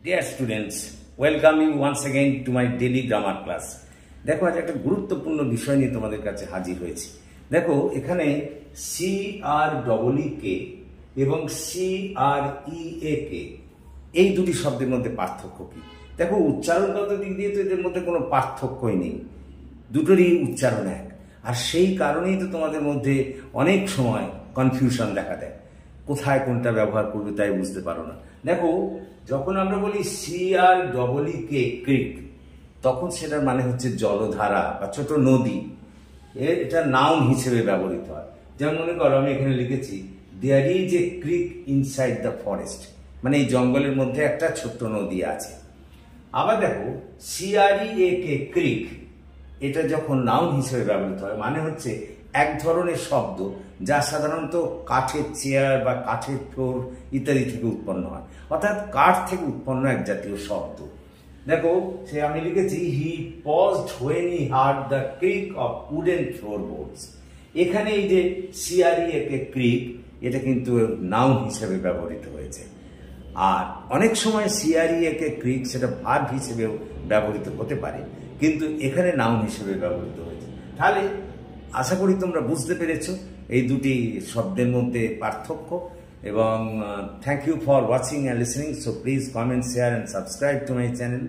Dear students, welcome you once again to my daily grammar class. দেখো আজ একটা গুরুত্বপূর্ণ বিষয় নিয়ে তোমাদের কাছে হাজির হয়েছি। দেখো এখানে CREEK এবং CREAK এই দুটি শব্দের মধ্যে পার্থক্য কি? দেখো উচ্চারণগত দিক দিয়ে তো এদের মধ্যে কোনো পার্থক্যই নেই, দুটোরই উচ্চারণ এক। আর সেই কারণেই তো তোমাদের মধ্যে অনেক সময় কনফিউশন দেখা দেয়, কোথায় কোনটা ব্যবহার করবে তাই বুঝতে পারো না। দেখো যখন আমরা বলি CREEK ক্রিক, তখন সেটার মানে হচ্ছে জলধারা বা ছোট নদী। এটা নাউন হিসেবে ব্যবহৃত হয়। যেমন মনে করো আমি এখানে লিখেছি there is a creek inside the forest, মানে এই জঙ্গলের মধ্যে একটা ছোট্ট নদী আছে। আবার দেখো CREAK ক্রিক, এটা যখন নাউন হিসেবে ব্যবহৃত হয় মানে হচ্ছে এক ধরনের শব্দ যা সাধারণত কাঠের চেয়ার বা কাঠের ফ্লোর ইত্যাদি থেকে উৎপন্ন হয়, অর্থাৎ কাঠ থেকে উৎপন্ন এক জাতীয় শব্দ। দেখো সে আমি লিখেছি he paused when he heard the creak of wooden floorboards. এখানে এই যে CREAK ক্রিক, এটা কিন্তু নাউন হিসেবে ব্যবহৃত হয়েছে। আর অনেক সময় CREAK ক্রিক সেটা ভার্ব হিসেবেও ব্যবহৃত হতে পারে, কিন্তু এখানে নাউন হিসেবে ব্যবহৃত হয়েছে। তাহলে আশা করি তোমরা বুঝতে পেরেছো এই দুটি শব্দের মধ্যে পার্থক্য। এবং thank you for watching and listening. So please comment, share and subscribe to my channel.